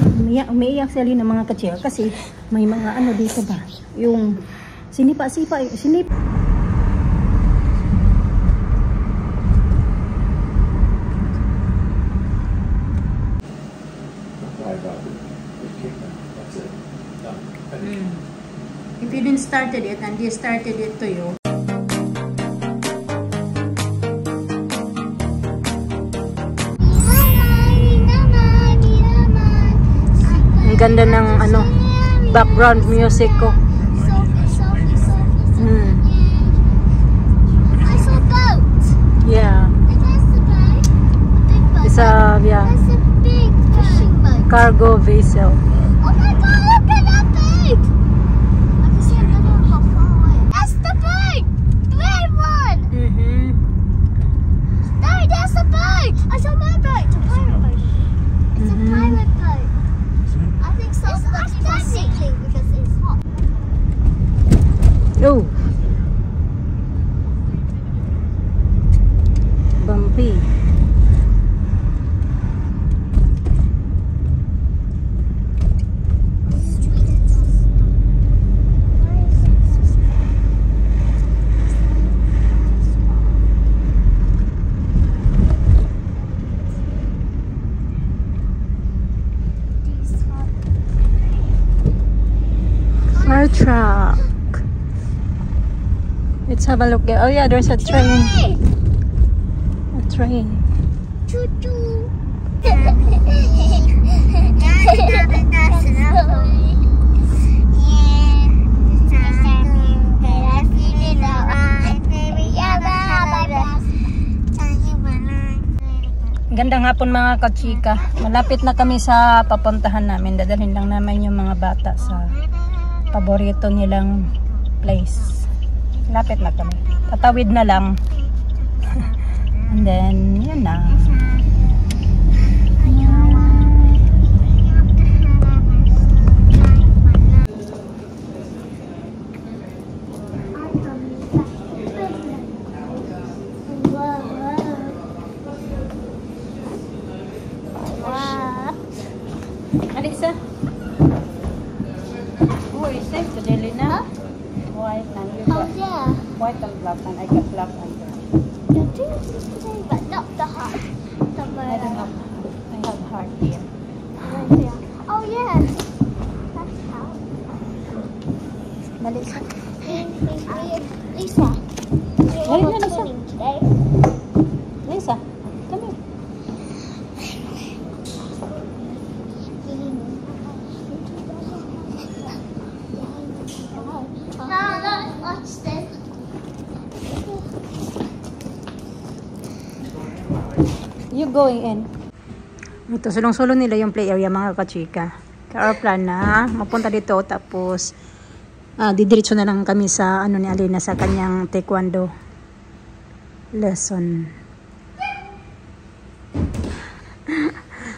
Umiiyak si Alina mga kachika kasi may mga ano dito ba, yung sinipa-sipa, If you didn't started it and they started it to you. Ang ganda ng ano, background music ko. I saw a boat. Yeah. It's a That's a big fishing boat. cargo vessel. Oh my god, look at that boat! I can see another one how far away. That's the boat! The red one! No, that's the boat! I saw my boat, the pirate boat. It's a pirate boat. I think so. That's sinking because it's hot. Oh. Bumpy. Our truck. Let's have a look. Oh yeah, there's a train. A train. Choo-choo. Gandang hapon mga kachika. Malapit na kami sa papuntahan namin. Dadalhin lang namin yung mga bata sa paborito nilang place. Lapit na kami. Tatawid na lang. And then, yun na. Alisa? Oh, it's safe to Delhi na. White and you got Yeah. white and black and I got black and brown. But not the heart. I have heart here. Oh yeah. That's how. Malisa. Lisa. Wait, We're Lisa. cleaning today. Lisa, come here. Watch this. You going in? Ito, sulong-sulong nila yung play area mga kachika. Kaya our plan na mapunta dito tapos didiretso na lang kami sa ano ni Alina sa kanyang taekwondo lesson.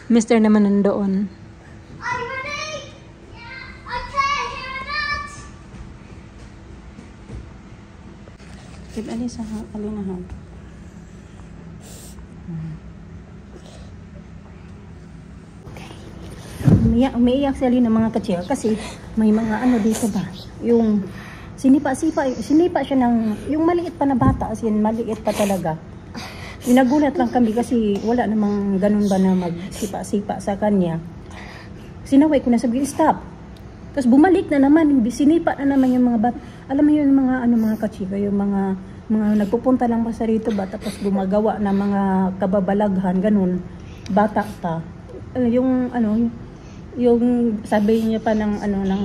Mr. naman nandoon. Are you ready? Yeah. Okay, here it is. Give Alisa, Alina ha. Umiiyak si Alina mga kachika kasi may mga ano dito ba, yung sinipa siya ng yung maliit pa na bata, as in maliit pa talaga. Nagulat lang kami kasi wala namang ganun ba na magsipa-sipa sa kanya. Sinaway ko na, sabi stop. Tapos bumalik na naman, sinipa na naman yung mga bata. Alam mo yun mga ano mga kachika, yung mga nagpupunta lang basta rito ba tapos gumagawa na mga kababalaghan ganun, bata pa. Yung ano yung sabi niya pa ng ano ng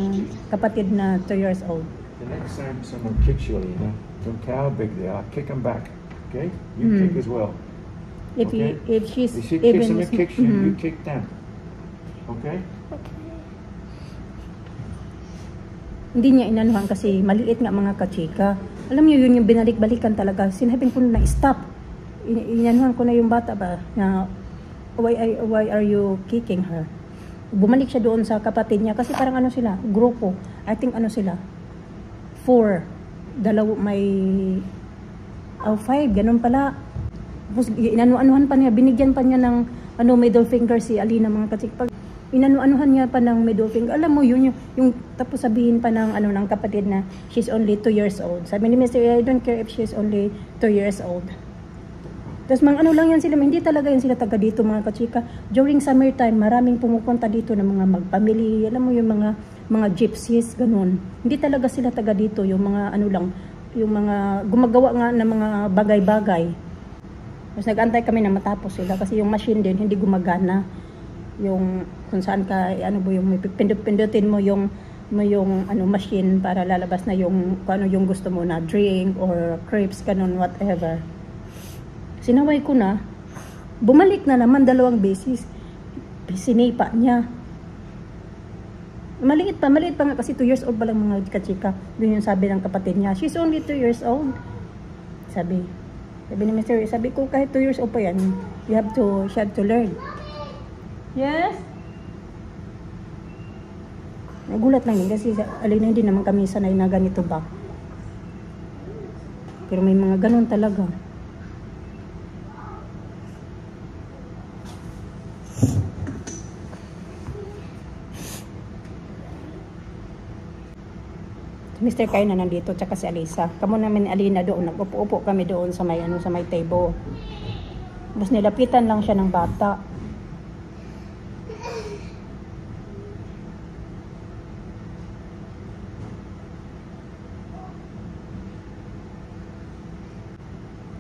kapatid na 2 years old. The next time someone kicks you, Alina, don't care how big they are, kick them back. Okay? You kick as well. If she's If she even kicks you, you kick them. Okay? Hindi niya inanuhan kasi maliit nga mga kachika. Alam niyo yun yung binalik-balikan talaga. Sinabi ko na stop. Inanuhan ko na yung bata ba na why are you kicking her? Bumalik siya doon sa kapatid niya kasi parang ano sila, grupo. I think ano sila, 4. Dalawa may 5, ganun pala. Tapos inanuhan pa niya, binigyan pa niya ng middle finger si Alina mga kachika. Pag inano-anuhan niya pa ng middle finger, alam mo yun, yung tapos sabihin pa ng ng kapatid na she's only 2 years old. Sabi ni Mr. I don't care if she's only 2 years old. Tapos mga lang yan sila, hindi talaga yan sila taga dito mga kachika. During summertime, maraming pumupunta dito ng mga magpamili, alam mo yung mga gypsies, ganun. Hindi talaga sila taga dito, yung mga yung mga gumagawa nga ng mga bagay-bagay. Tapos nag-antay kami na matapos sila kasi yung machine din hindi gumagana. Yung kung saan ka yung pindot-pindutin mo yung machine para lalabas na yung yung gusto mo na drink or crepes ganun whatever. Sinaway ko na, bumalik na naman 2 beses. Sinipa niya. Maliit pa nga kasi 2 years old pa lang mga kachika. Yun yung sabi ng kapatid niya. She's only 2 years old. Sabi ni Mr. Sabi ko kahit 2 years old pa yan, she have to learn. Yes? Nagulat lang din kasi Alina hindi naman kami sanay na ganito ba. Pero may mga ganun talaga. Mr. Kai na nandito tsaka si Alisa. Kamo namin Alina doon, nag-upo-upo kami doon sa may sa may table. Tapos nilapitan lang siya ng bata.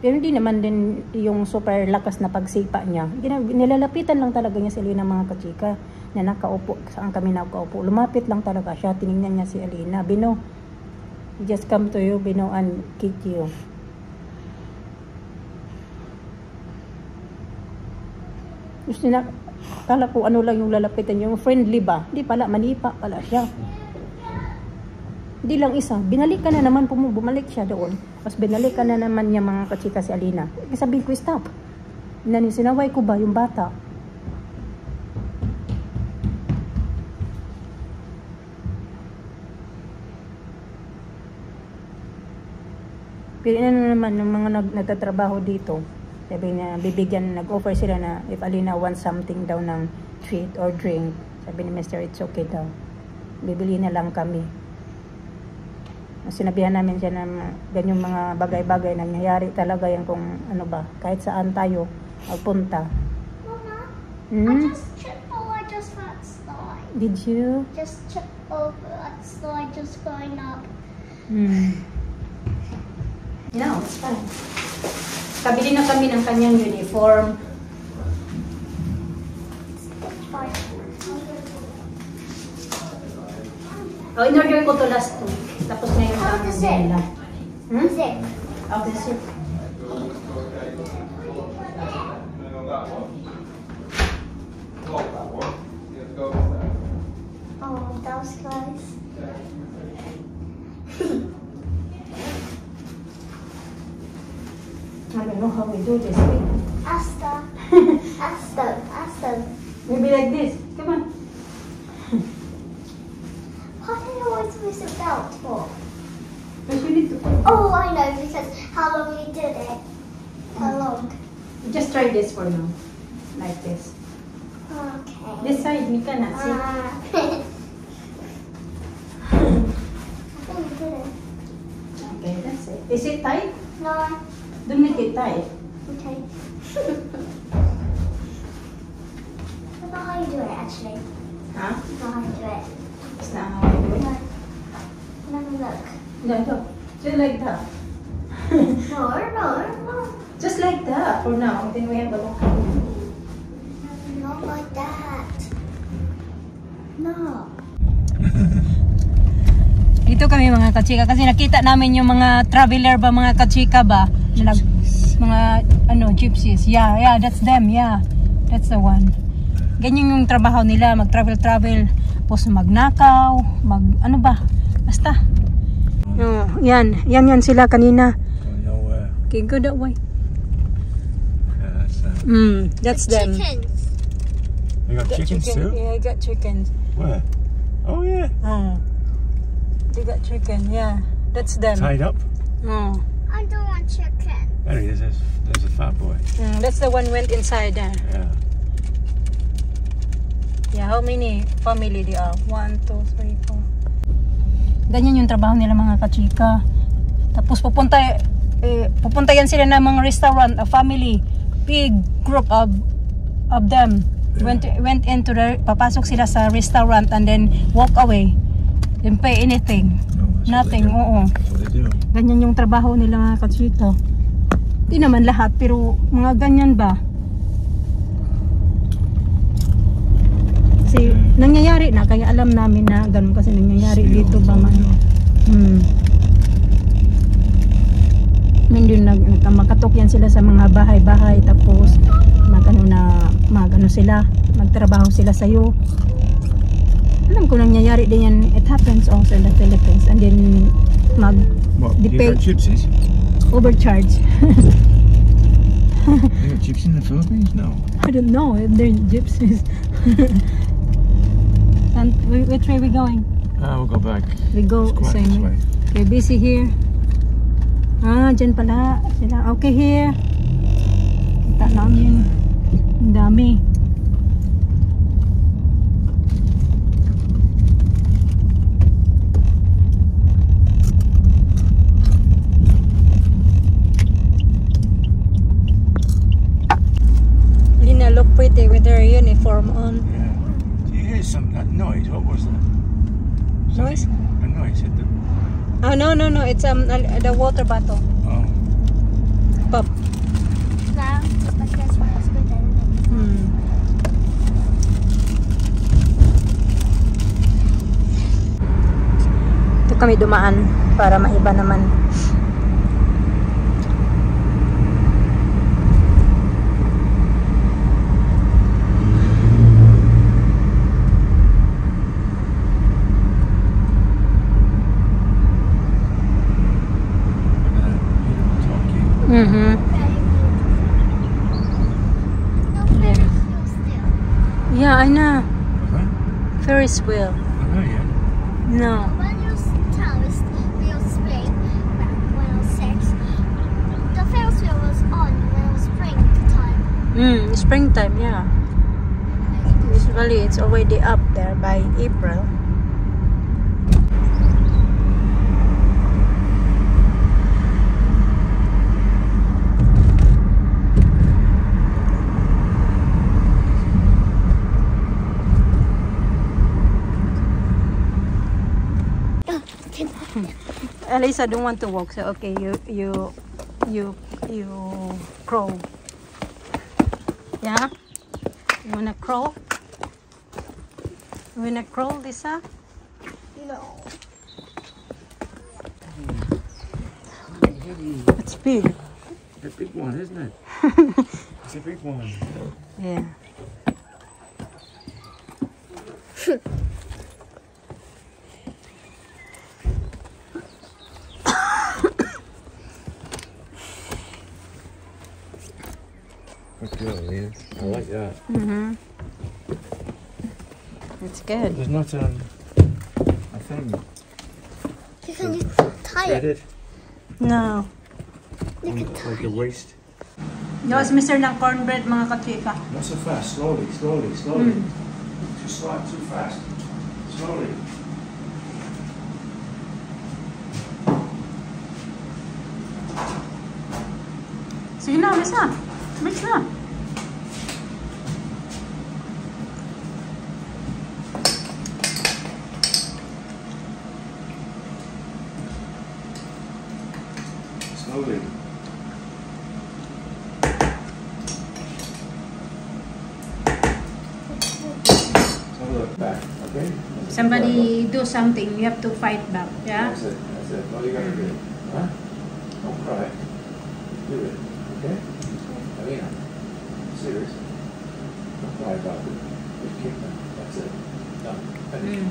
Pero hindi naman din yung super lakas na pagsipa niya. Nilalapitan lang talaga niya si Alina mga kachika na nakaupo. Saan kami nakaupo? Lumapit lang talaga siya. Tinignan niya si Alina. Bino, just come to you, Bino, and kick you. Gusto na, kala ko lang yung lalapitan yung friendly ba? Hindi pala, manipa pala siya. Hindi lang isa, binalikan na naman bumalik siya doon. Tapos binalikan na naman niya mga kachika si Alina. Sabihin ko, stop. Sinaway ko ba yung bata? Pero naman ng mga nagtatrabaho dito. Sabi niya, nag-offer sila na if Alina wants something daw ng treat or drink. Sabi ni Mr. It's okay daw. Bibili na lang kami. Sinabihan namin siya na ganyang mga bagay-bagay na nangyayari talaga yan kung kahit saan tayo magpunta. Mama, I just tripped over just that slide. Did you? Just tripped over that slide just going up. No, it's fine. Kabili na kami ng kanyang uniform. In-order ko to last week. Tapos ngayon How is it? nila. Is it? Oh, that's it. Oh, that was close. I don't know how we do this. Asta. Asta. Maybe like this. Come on. What do you always use a belt for? Because you need to put. Oh, I know, because how long you did it. How long? Just try this for now. Like this. Okay. This side, we cannot see. I think you did it. Okay, that's it. Is it tight? No. Don't make it tight. Okay. I don't know how you do it, actually. Huh? I don't know how you do it. It's not how I do it. No. Let me look. No. Just like that. No. Just like that for now. Then we have a look. Not like that. No. Dito kami mga kachika kasi nakita namin yung mga traveler ba mga kachika ba na mga gypsies. Yeah, that's them. Yeah. That's the one. Ganyan yung trabaho nila, mag-travel, tapos magnakaw, basta. Yan sila kanina. Nowhere. Okay, go that way. Yeah, That's them. Chickens. You got chickens too? Yeah, I got chickens. Where? Oh yeah. They got chicken, yeah. That's them. Tied up? I don't want chicken. There he is. There's a fat boy. That's the one went inside there. Yeah. Yeah, how many family they are? 1, 2, 3, 4. Ganyan yung trabaho nila mga kachika. Tapos pupunta yan sila ng mga restaurant, a family, big group of them. Went into the, papasok sila sa restaurant and then walk away. Didn't pay anything. Nothing, oo. Ganyan yung trabaho nila mga kachika. Hindi naman lahat, pero mga ganyan ba? Kasi nangyayari na, kaya alam namin na ganun kasi nangyayari dito ba man. Hindi nagkamakatok yan sila sa mga bahay-bahay, tapos magano sila, magtrabaho sila sa'yo. Alam ko nangyayari din yan. It happens also in the Philippines, and then You got gypsies? overcharge. You got gypsies in the Philippines? No. I don't know if they're gypsies. And which way we going? We'll go back. We go Let's go out this same way. way. Okay, busy here. Dyan pala sila. Okay, here. Kita namin. Ang dami. Lina look pretty with her uniform on. Yeah. Do you hear that noise? What was that? Noise? A noise at the... Oh, no. It's the water bottle. Oh. Pop. Now, I guess when I was good at it. Ito kami dumaan para maiba naman. No, Ferris wheel still. Yeah, I know. Huh? Ferris wheel. Oh, yeah. No. When you tell us wheel spring back when I was 6, the Ferris wheel was on when it was springtime. Springtime, yeah. Usually it's already up there by April. Elisa don't want to walk, so okay, you crawl. Yeah? You wanna crawl? You wanna crawl, Lisa? No. It's big. A big one, isn't it? It's a big one. Yeah. Good girl, Leah. I like that. It's good. There's not a thing. You can just tie it. Threaded No. You can tie like a waist. Yours, Mr. ng cornbread, mga kachika. Not so fast. Slowly. Too slow, too fast. Slowly. Sige na, Lisa. Mix na. Slowly. Have a look back, okay? Somebody do something, you have to fight back. Yeah? That's it. All you gotta do. Huh? Don't cry. Do it, okay? Alina, serious. Don't cry about it. Just kick them. That's it. Done. Finish.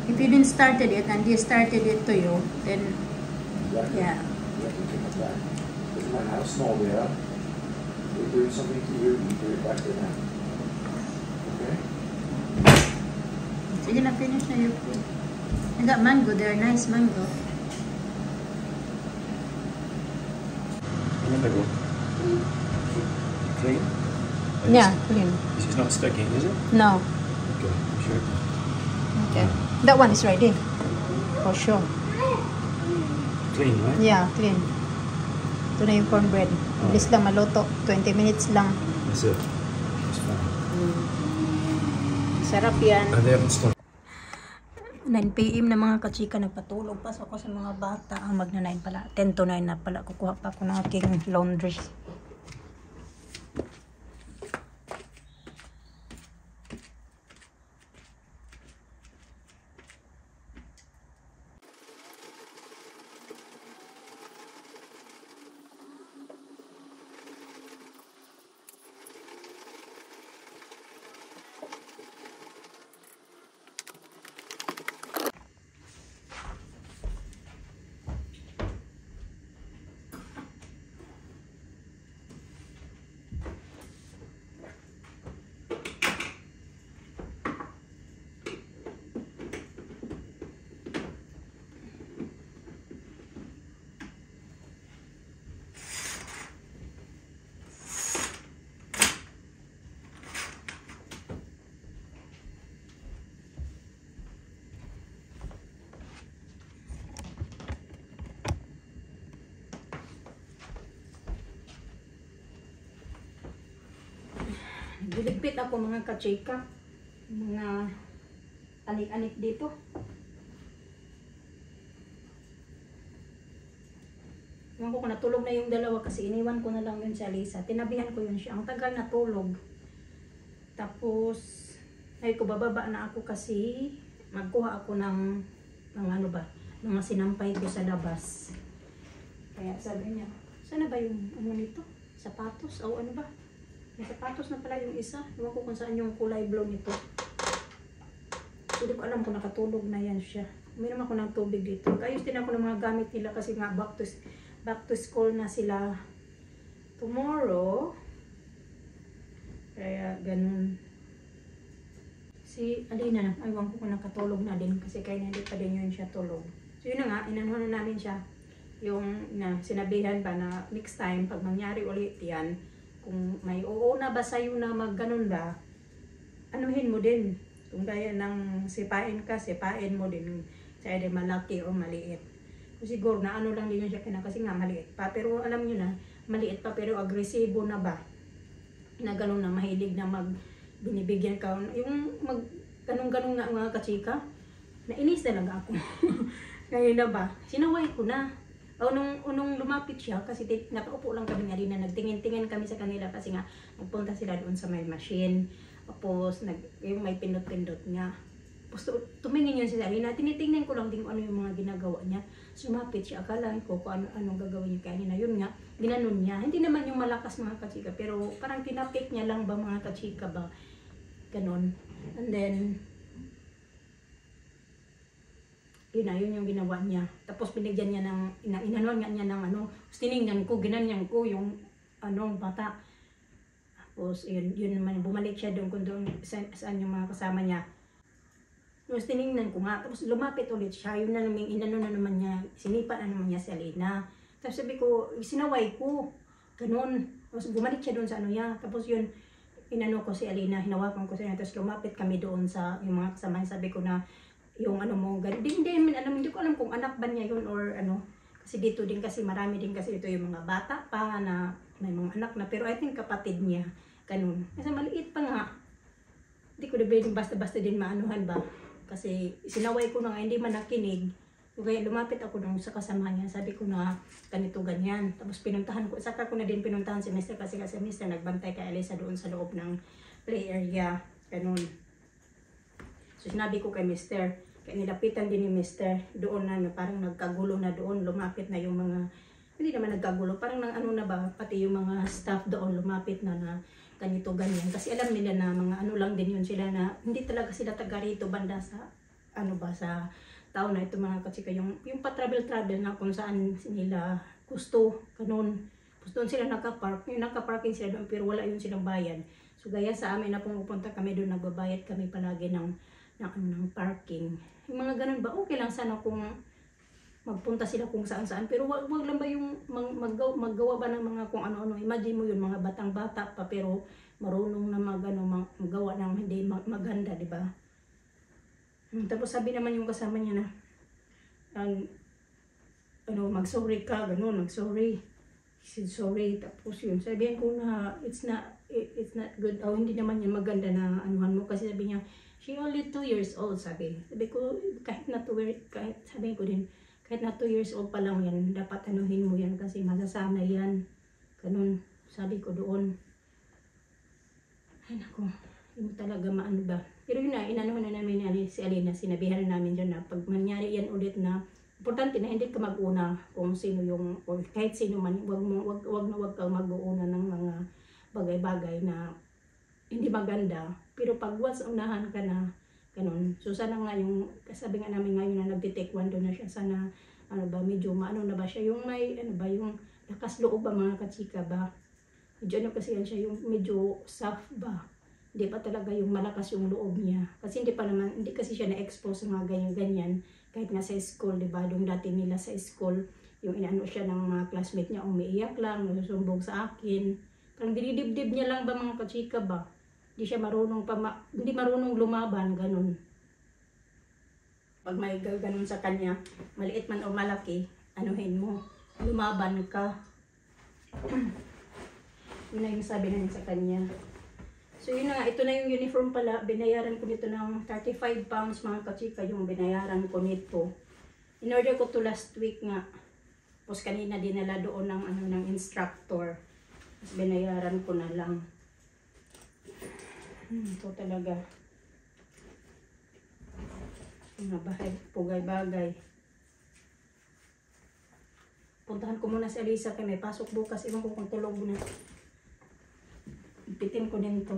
If you didn't started it and they started it to you, then Exactly. yeah. You have to kick them back. Doesn't matter how small they are. They're doing something to you, you do it back to them. Okay? Sige na, finish na your food. I got mango there, nice mango. Remember go. Clean? Yeah, clean. This is not sticking, is it? No. Okay. That one is ready. For sure. Clean, right? Yeah, clean. Ito na yung cornbread. Bilis lang maluto. 20 minutes lang. That's it. That's fine. Sarap yan. And they haven't stopped. 9 PM na mga kachika, nagpatulog pa ako sa mga bata. Magna 9 pala. 10 to 9 na pala. Kukuha pa ako ng aking laundry. Diligpit ako mga kachika. Mga anik-anik dito. Ewan ko kung natulog na yung dalawa kasi iniwan ko na lang yun si Alisa. Tinabihan ko yun siya. Ang tagal natulog. Tapos, ay ko bababa na ako kasi magkuha ako ng ano ba, mga sinampay ko sa labas. Kaya sabi niya, sana ba yung ano nito? Sapatos? O ano ba? May sapatos na pala yung isa. Ewan ko kung saan yung kulay blue nito. Hindi ko alam kung nakatulog na yan siya. Uminom ako ng tubig dito. Ayos din ako ng mga gamit nila kasi nga back to school na sila tomorrow. Kaya ganun. Si Alina, aywan ko kung nakatulog na din kasi kaya hindi pa din yun siya tulog. So yun na nga, inanuhan na namin siya. Yung sinabihan ba na next time, pag mangyari ulit yan, kung may oo na ba sa'yo na magganon ba, anuhin mo din. Kung gaya ng sipain ka, sipain mo din. Sa ede malaki o maliit. Siguro na ano lang din yun siya kasi nga maliit pa. Pero alam nyo na, maliit pa pero agresibo na ba? Na gano'n na mahilig na binibigyan ka. Yung ganun-ganun nga mga kachika, nainis talaga ako. Ngayon na ba? Sinaway ko na. O nung lumapit siya, kasi nakaupo lang kami nga rin na nagtingin-tingin kami sa kanila kasi nga nagpunta sila doon sa may machine. Tapos yung may pindot-pindot nga. Tapos tumingin yun si Alina, tinitingnan ko lang din kung ano yung mga ginagawa niya. Sumapit siya, akala ko kung anong gagawin niya kanina. Yun nga, ginanon niya. Hindi naman yung malakas mga kachika, pero parang tinapik niya lang ba mga kachika ba? Ganon. And then, yun yung ginawa niya. Tapos binigyan niya inanon niya ng ano, tiningnan ko, ginanyan ko yung bata. Tapos yun naman, bumalik siya doon kung doon saan yung mga kasama niya. Tapos tiningnan ko nga, tapos lumapit ulit siya, yun na naman, inano na naman niya, sinipa na naman niya si Alina. Tapos sabi ko, sinaway ko, ganun. Tapos bumalik siya doon sa ano niya, tapos yun, inano ko si Alina, hinawakan ko siya, tapos lumapit kami doon sa yung mga kasama niya, sabi ko na, yung ano mo, hindi ko alam kung anak ba niya yun or ano. Kasi dito din kasi, marami din kasi dito yung mga bata pa na may mga anak na. Pero I think kapatid niya, ganun. Kasi maliit pa nga. Hindi ko din basta-basta din maanuhan ba. Kasi sinaway ko na nga, hindi man nakinig. Kaya lumapit ako nung sa kasama niya. Sabi ko na ganito, ganyan. Tapos pinuntahan ko, saka ko na din pinuntahan si Mr. kasi si Mr. nagbantay kay Alisa doon sa loob ng play area. Ganun. So sinabi ko kay Mr. Kaya nilapitan din ni Mr. Doon na parang nagkagulo na doon, lumapit na yung mga, hindi naman nagkagulo, parang nang ano na ba, pati yung mga staff doon lumapit na ganito ganyan. Kasi alam nila na mga ano lang din yun sila na, hindi talaga sila taga rito banda sa, ano ba, sa tao na ito mga katsika, yung pa-travel-travel na kung saan nila gusto, ganun. Tapos doon sila nakapark, yung nakaparking sila doon pero wala yun silang bayan. So gaya sa amin na pumupunta kami doon, nagbabayad kami palagi ng parking. Yung mga ganun ba, okay lang sana kung magpunta sila kung saan-saan. Pero wag lang ba yung maggawa ba ng mga kung ano-ano. Imagine mo yun, mga batang-bata pa pero marunong na magawa ng hindi maganda, di ba? Tapos sabi naman yung kasama niya na, mag-sorry ka, ganun, mag-sorry. He said sorry, tapos yun. Sabihan ko na, it's not good. Hindi naman yan maganda na anuhan mo. Kasi sabi niya, she only 2 years old, sabi. Sabi ko, sabi ko din, kahit na 2 years old pa lang yan, dapat anuhin mo yan kasi masasanay yan. Ganun, sabi ko doon. Ay naku, hindi talaga maano ba. Pero yun na, inanuhan na namin si Alina, sinabihan na namin dyan na pag mangyari yan ulit na, importante na hindi ka mag-una kung sino yung, or kahit sino man, wag kang mag-uuna ng mga bagay-bagay na hindi maganda. Pero pag once unahan ka na, ganun. So sana nga yung, kasabi nga namin ngayon na nagte-taekwondo na siya, sana, medyo maano na ba siya, yung may, yung lakas loob ba mga kachika ba? Medyo kasi yan siya, yung medyo soft ba? Hindi pa talaga yung malakas yung loob niya. Kasi hindi kasi siya na-expose sa mga ganyan-ganyan. Kahit nga sa school, di ba? Doon dati nila sa school, yung inaano siya ng mga classmate niya, umiiyak lang, nasusumbong sa akin. Parang dinidibdib niya lang ba mga kachika ba? Hindi siya marunong hindi marunong lumaban, ganun. Pag may ganun sa kanya, maliit man o malaki, anuhin mo, lumaban ka. Yun na yung sabi namin sa kanya. So yun na, ito na yung uniform pala. Binayaran ko nito ng 35 pounds mga kachika, yung binayaran ko nito. In-order ko to last week nga. Tapos kanina dinala doon ng instructor. Tapos binayaran ko na lang. Ito talaga. Mga pugay-bagay. Puntahan ko muna si Alisa kaya may pasok bukas. Iwan ko kung tulog na. Ipitin ko din to.